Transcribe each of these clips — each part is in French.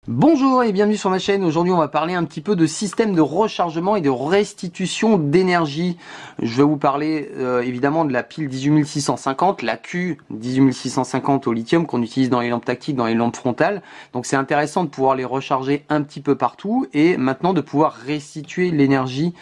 Bonjour et bienvenue sur ma chaîne. Aujourd'hui on va parler un petit peu de système de rechargement et de restitution d'énergie. Je vais vous parler évidemment de la pile 18650, la Q 18650 au lithium qu'on utilise dans les lampes tactiques, dans les lampes frontales. Donc c'est intéressant de pouvoir les recharger un petit peu partout et maintenant de pouvoir restituer l'énergie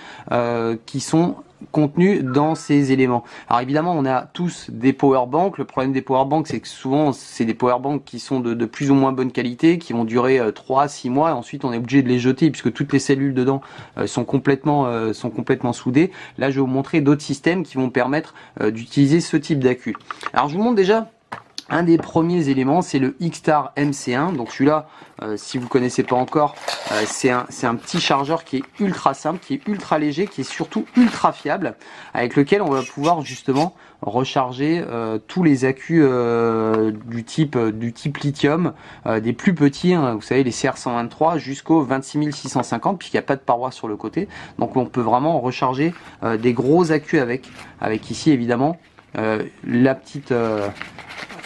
qui sont contenu dans ces éléments. Alors évidemment on a tous des powerbanks. Le problème des powerbanks c'est que souvent c'est des powerbanks qui sont de plus ou moins bonne qualité, qui vont durer 3-6 mois et ensuite on est obligé de les jeter puisque toutes les cellules dedans sont complètement soudées. Là je vais vous montrer d'autres systèmes qui vont permettre d'utiliser ce type d'accu. Alors je vous montre déjà un des premiers éléments, c'est le X-Star MC1. Donc celui-là, si vous ne connaissez pas encore, c'est un petit chargeur qui est ultra simple, qui est ultra léger, qui est surtout ultra fiable, avec lequel on va pouvoir justement recharger tous les accus du type lithium, des plus petits, hein, vous savez les CR123 jusqu'au 26650, puisqu'il n'y a pas de paroi sur le côté. Donc on peut vraiment recharger des gros accus avec ici évidemment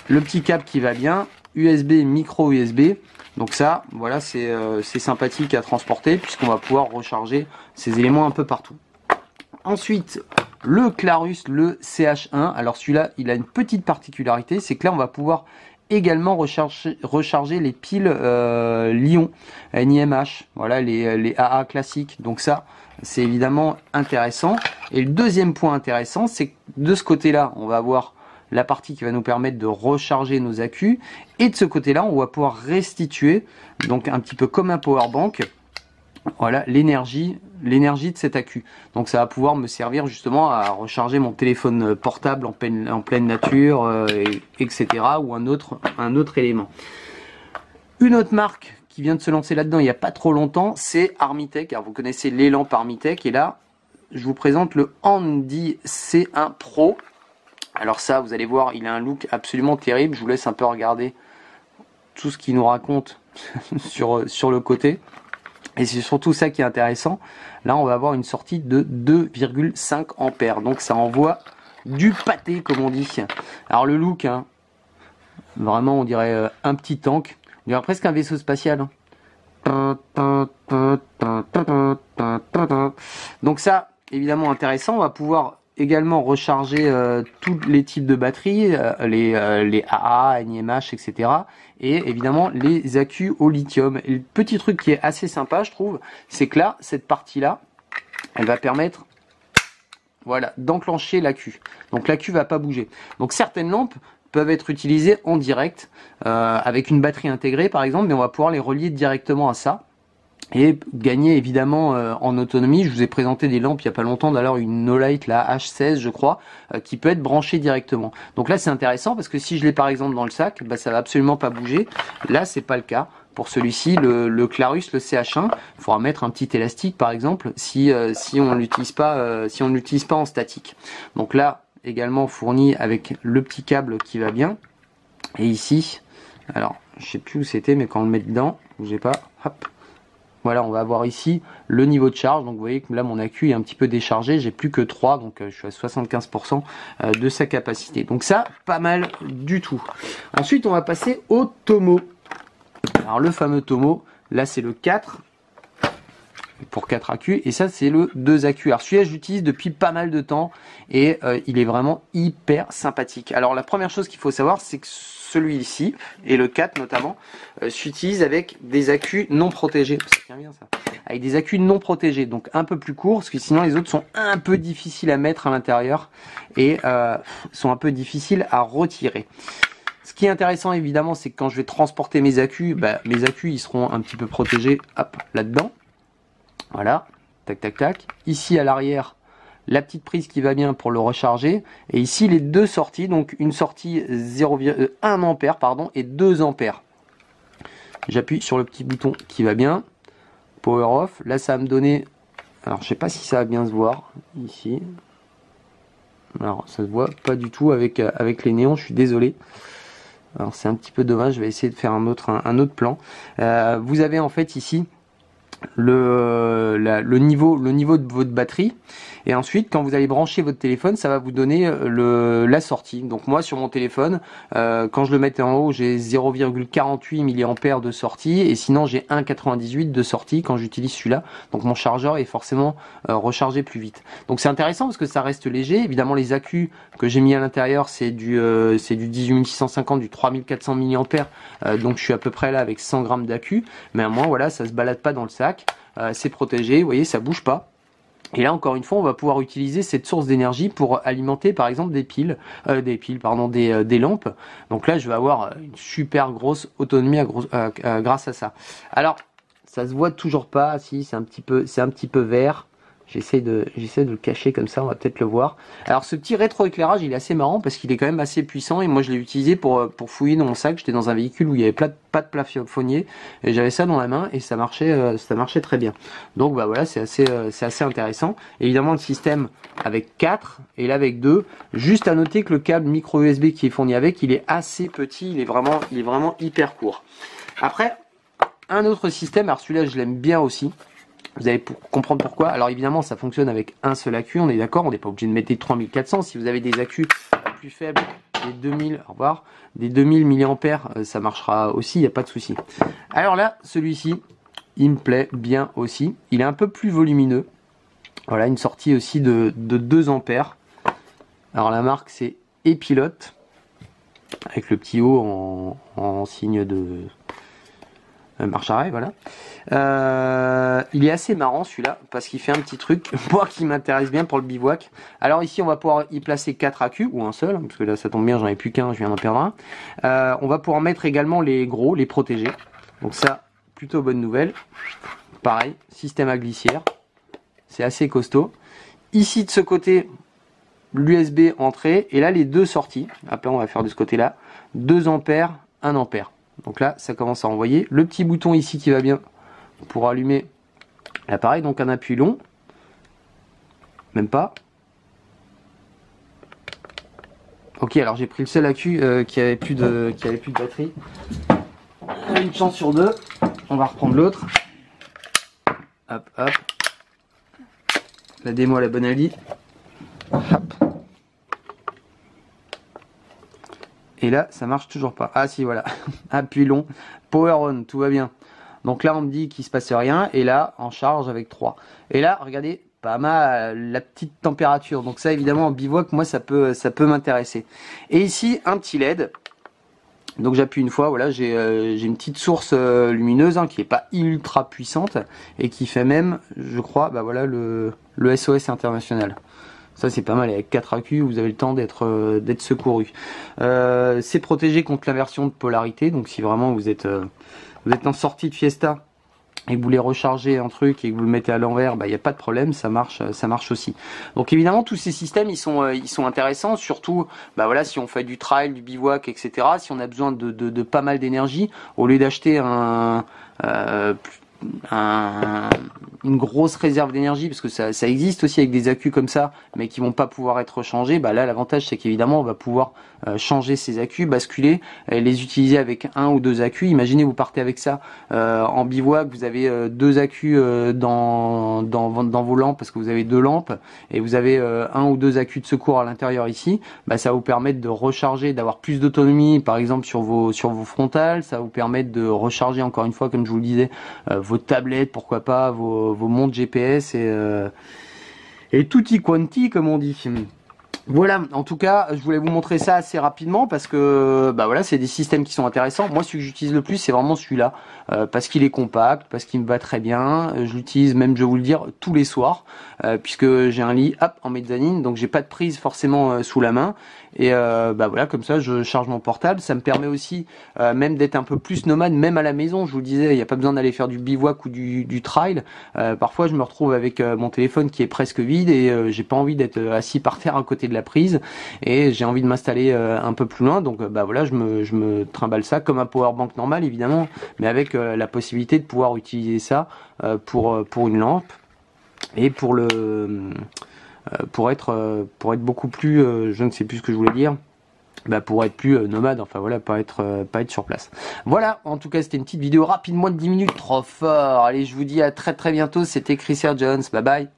le petit câble qui va bien, USB, micro USB. Donc ça, voilà, c'est sympathique à transporter puisqu'on va pouvoir recharger ces éléments un peu partout. Ensuite, le Clarus, le CH1. Alors celui-là, il a une petite particularité, c'est que là, on va pouvoir également recharger les piles Li-ion, NiMH, voilà, les AA classiques. Donc ça, c'est évidemment intéressant. Et le deuxième point intéressant, c'est que de ce côté-là, on va avoir la partie qui va nous permettre de recharger nos accus, et de ce côté là on va pouvoir restituer, donc un petit peu comme un power bank, voilà, l'énergie de cet accu. Donc ça va pouvoir me servir justement à recharger mon téléphone portable en pleine nature, etc., ou un autre élément. Une autre marque qui vient de se lancer là-dedans il n'y a pas trop longtemps, c'est Armitech. Alors vous connaissez les lampes Armitech, et là je vous présente le Handy C1 Pro. Alors ça, vous allez voir, il a un look absolument terrible. Je vous laisse un peu regarder tout ce qu'il nous raconte sur le côté. Et c'est surtout ça qui est intéressant. Là, on va avoir une sortie de 2,5 ampères. Donc ça envoie du pâté, comme on dit. Alors le look, hein, vraiment, on dirait un petit tank. On dirait presque un vaisseau spatial. Donc ça, évidemment intéressant. On va pouvoir également recharger tous les types de batteries, les AA, NiMH, etc. Et évidemment les accus au lithium. Et le petit truc qui est assez sympa, je trouve, c'est que là, cette partie-là, elle va permettre, voilà, d'enclencher l'accu. Donc l'accu va pas bouger. Donc certaines lampes peuvent être utilisées en direct avec une batterie intégrée par exemple, mais on va pouvoir les relier directement à ça et gagner évidemment en autonomie. Je vous ai présenté des lampes il n'y a pas longtemps, d'ailleurs une Nolight, la H16 je crois, qui peut être branchée directement. Donc là c'est intéressant parce que si je l'ai par exemple dans le sac, bah, ça va absolument pas bouger. Là c'est pas le cas. Pour celui-ci, le Clarus, le CH1, il faudra mettre un petit élastique par exemple si on l'utilise pas, en statique. Donc là également fourni avec le petit câble qui va bien. Et ici, alors je sais plus où c'était, mais quand on le met dedans, bougez pas, hop. Voilà, on va avoir ici le niveau de charge. Donc vous voyez que là mon accu est un petit peu déchargé, j'ai plus que 3, donc je suis à 75% de sa capacité. Donc ça, pas mal du tout. Ensuite on va passer au Tomo. Alors le fameux Tomo, là c'est le 4 pour 4 accus, et ça c'est le 2 accus. Alors celui-là j'utilise depuis pas mal de temps et il est vraiment hyper sympathique. Alors la première chose qu'il faut savoir, c'est que celui-ci, et le 4 notamment, s'utilise avec des accus non protégés. C'est bien ça. Avec des accus non protégés, donc un peu plus courts, parce que sinon les autres sont un peu difficiles à mettre à l'intérieur et sont un peu difficiles à retirer. Ce qui est intéressant évidemment, c'est que quand je vais transporter mes accus, bah, mes accus ils seront un petit peu protégés, hop, là-dedans. Voilà, tac tac tac. Ici à l'arrière, la petite prise qui va bien pour le recharger, et ici les deux sorties, donc une sortie 1 ampère pardon et 2 ampères. J'appuie sur le petit bouton qui va bien, power off. Là ça va me donner, alors je sais pas si ça va bien se voir ici, alors ça se voit pas du tout avec les néons, je suis désolé. Alors c'est un petit peu dommage, je vais essayer de faire un autre plan. Vous avez en fait ici le niveau de votre batterie. Et ensuite, quand vous allez brancher votre téléphone, ça va vous donner la sortie. Donc moi, sur mon téléphone, quand je le mettais en haut, j'ai 0,48 mAh de sortie. Et sinon, j'ai 1,98 de sortie quand j'utilise celui-là. Donc mon chargeur est forcément rechargé plus vite. Donc c'est intéressant parce que ça reste léger. Évidemment, les accus que j'ai mis à l'intérieur, c'est du 18650, du 3400 mAh. Donc je suis à peu près là avec 100 grammes d'accu. Mais à moi, voilà, ça se balade pas dans le sac. C'est protégé. Vous voyez, ça bouge pas. Et là, encore une fois, on va pouvoir utiliser cette source d'énergie pour alimenter, par exemple, des lampes. Donc là, je vais avoir une super grosse autonomie grâce à ça. Alors, ça se voit toujours pas. Si, c'est un petit peu vert. J'essaie de le cacher comme ça, on va peut-être le voir. Alors ce petit rétroéclairage, il est assez marrant parce qu'il est quand même assez puissant et moi je l'ai utilisé pour fouiller dans mon sac. J'étais dans un véhicule où il n'y avait pas de plafonnier et j'avais ça dans la main et ça marchait très bien. Donc bah voilà, c'est assez intéressant. Évidemment le système avec 4 et là avec 2. Juste à noter que le câble micro USB qui est fourni avec, il est assez petit, il est vraiment hyper court. Après, un autre système, alors celui-là je l'aime bien aussi. Vous allez comprendre pourquoi. Alors évidemment, ça fonctionne avec un seul accu, on est d'accord, on n'est pas obligé de mettre des 3400. Si vous avez des accus plus faibles, des 2000 mAh, ça marchera aussi, il n'y a pas de souci. Alors là, celui-ci, il me plaît bien aussi. Il est un peu plus volumineux. Voilà, une sortie aussi de 2 ampères. Alors la marque, c'est Epilote, avec le petit O en signe de marche arrêt, voilà. Il est assez marrant celui-là parce qu'il fait un petit truc moi qui m'intéresse bien pour le bivouac. Alors ici on va pouvoir y placer 4 accus ou un seul parce que là ça tombe bien, j'en ai plus qu'un, je viens d'en perdre un. On va pouvoir mettre également les gros, les protégés. Donc ça, plutôt bonne nouvelle. Pareil, système à glissière, c'est assez costaud. Ici de ce côté, l'USB entrée et là les deux sorties. Après on va faire de ce côté-là 2 ampères, 1 ampère. Donc là, ça commence à envoyer. Le petit bouton ici qui va bien pour allumer l'appareil. Donc un appui long. Même pas. Ok, alors j'ai pris le seul accu qui avait plus de batterie. Une chance sur 2. On va reprendre l'autre. Hop, hop. La démo à la bonne Ali. Hop. Et là, ça marche toujours pas. Ah si, voilà. Appui long. Power on, tout va bien. Donc là, on me dit qu'il se passe rien. Et là, en charge avec 3. Et là, regardez, pas mal la petite température. Donc ça, évidemment, en bivouac, moi, ça peut m'intéresser. Et ici, un petit LED. Donc j'appuie une fois, voilà, j'ai une petite source lumineuse qui est pas ultra puissante et qui fait même, je crois, bah voilà, le SOS international. Ça c'est pas mal, avec 4 accus, vous avez le temps d'être secouru. C'est protégé contre l'inversion de polarité, donc si vraiment vous êtes en sortie de fiesta et que vous voulez recharger un truc et que vous le mettez à l'envers, bah il n'y a pas de problème, ça marche aussi. Donc évidemment tous ces systèmes ils sont intéressants, surtout bah voilà, si on fait du trail, du bivouac, etc. Si on a besoin de pas mal d'énergie, au lieu d'acheter une grosse réserve d'énergie, parce que ça existe aussi avec des accus comme ça mais qui vont pas pouvoir être changés, bah là l'avantage c'est qu'évidemment on va pouvoir changer ces accus, basculer et les utiliser avec 1 ou 2 accus. Imaginez vous partez avec ça en bivouac, vous avez 2 accus dans vos lampes parce que vous avez 2 lampes et vous avez 1 ou 2 accus de secours à l'intérieur ici, bah ça va vous permettre de recharger, d'avoir plus d'autonomie par exemple sur vos frontales, ça va vous permettre de recharger encore une fois comme je vous le disais vos tablettes, pourquoi pas vos montres GPS et tutti quanti comme on dit. Voilà, en tout cas, je voulais vous montrer ça assez rapidement parce que bah voilà, c'est des systèmes qui sont intéressants. Moi, celui que j'utilise le plus, c'est vraiment celui-là parce qu'il est compact, parce qu'il me va très bien. Je l'utilise même, je vais vous le dire, tous les soirs puisque j'ai un lit en mezzanine, donc j'ai pas de prise forcément sous la main. Et bah voilà, comme ça, je charge mon portable. Ça me permet aussi même d'être un peu plus nomade, même à la maison. Je vous le disais, il n'y a pas besoin d'aller faire du bivouac ou du trail. Parfois, je me retrouve avec mon téléphone qui est presque vide et j'ai pas envie d'être assis par terre à côté de la prise et j'ai envie de m'installer un peu plus loin. Donc bah voilà, je me trimballe ça comme un powerbank normal évidemment, mais avec la possibilité de pouvoir utiliser ça pour une lampe et pour être beaucoup plus je ne sais plus ce que je voulais dire. pour être plus nomade, enfin voilà, pas être sur place. Voilà, en tout cas c'était une petite vidéo rapide, moins de 10 minutes, trop fort. Allez, je vous dis à très bientôt, c'était Chris Jones, bye bye.